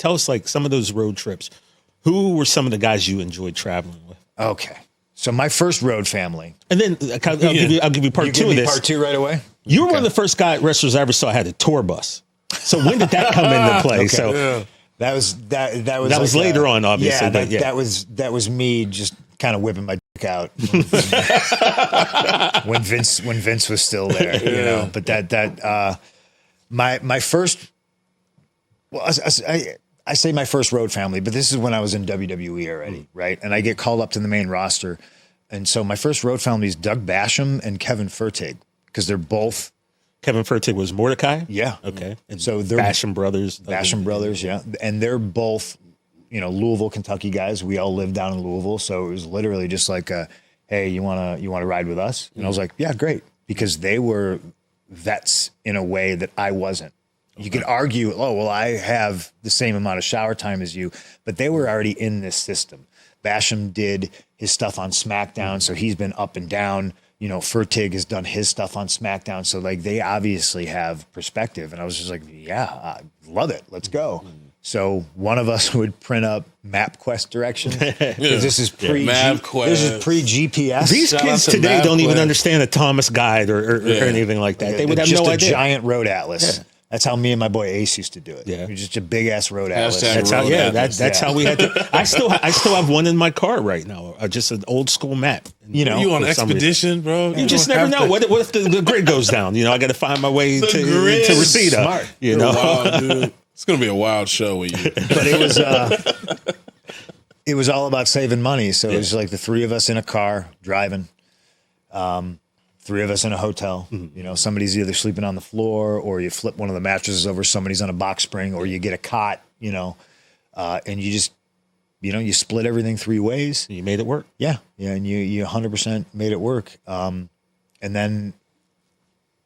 tell us like some of those road trips. Who were some of the guys you enjoyed traveling with? Okay. So my first road family. And then I'll give you part two of this. Part two right away? You were one of the first wrestlers I ever saw had a tour bus. So when did that come into play? Okay. So that was later on, obviously. That was me just kind of whipping my dick out when Vince was still there, you know. But my first, well, I say my first road family, but this is when I was in WWE already, right? And I get called up to the main roster, and so my first road family is Doug Basham and Kevin Fertig, because they're both. Kevin Fertig was Mordecai? Yeah. Okay. And so they're Basham brothers. Basham brothers, yeah. And they're both, you know, Louisville, Kentucky guys. We all lived down in Louisville. So it was literally just like, hey, you wanna ride with us? And I was like, yeah, great. Because they were vets in a way that I wasn't. You could argue, oh, well, I have the same amount of shower time as you, but they were already in this system. Basham did his stuff on SmackDown, so he's been up and down. You know, Fertig has done his stuff on SmackDown. So, like, they obviously have perspective. And I was just like, yeah, I love it. Let's go. So one of us would print up MapQuest directions. This is pre-GPS. These kids today don't even understand a Thomas Guide or anything like that. They would have no idea. Just a giant road atlas. Yeah. That's how me and my boy Ace used to do it. Yeah, just a big ass road atlas. That's how we had to. I still have one in my car right now. Just an old school map. You know, you on expedition, bro? You just never know. What if the grid goes down? You know, I got to find my way to Reseda. Smart. You know, wild, dude. It's gonna be a wild show with you. But it was all about saving money. So it was like the three of us in a car driving. Three of us in a hotel, you know, somebody's either sleeping on the floor or you flip one of the mattresses over, somebody's on a box spring, or you get a cot, you know, and you just, you know, you split everything three ways. You made it work. Yeah. Yeah. And you 100% made it work. And then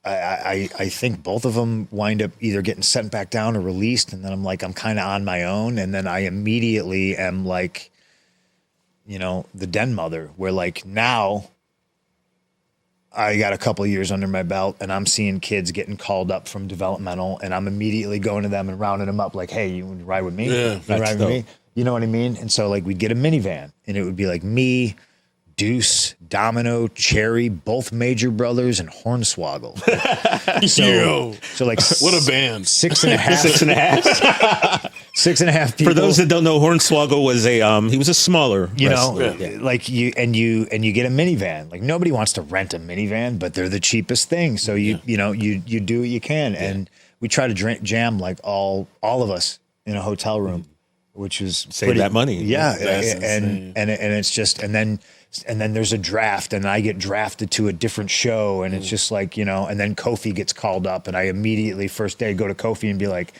I think both of them wind up either getting sent back down or released. And then I'm like, I'm kind of on my own. And then I immediately am like, you know, the den mother, where like now I got a couple of years under my belt and I'm seeing kids getting called up from developmental, and I'm immediately going to them and rounding them up like, hey, you want to ride with me? Yeah, ride with me? You know what I mean? And so like we'd get a minivan and it would be like me, Deuce, Domino, Cherry, both Major Brothers, and Hornswoggle. So like what a band. 6.5. 6.5 people. For those that don't know, Hornswoggle was he was a smaller wrestler. Like you get a minivan. Like nobody wants to rent a minivan, but they're the cheapest thing. So you do what you can. Yeah. And we try to jam like all of us in a hotel room, which is save that money. Yeah. And it's just, and then there's a draft and I get drafted to a different show, and it's just like, you know, and then Kofi gets called up and I immediately first day go to Kofi and be like,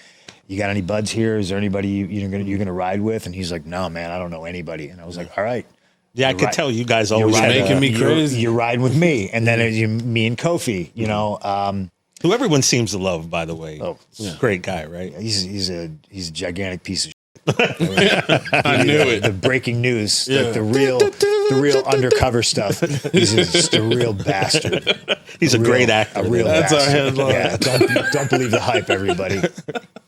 you got any buds here? Is there anybody you're gonna ride with? And he's like, no, man, I don't know anybody. And I was like, all right. Yeah, I could tell you guys always making me crazy. You're riding with me. And then me and Kofi, you know, who everyone seems to love, by the way. Oh, great guy, right? He's a gigantic piece of shit. I knew it. The breaking news, like the real undercover stuff. He's just a real bastard. He's a great actor. A real That's bastard. our headline. Yeah, don't believe the hype, everybody.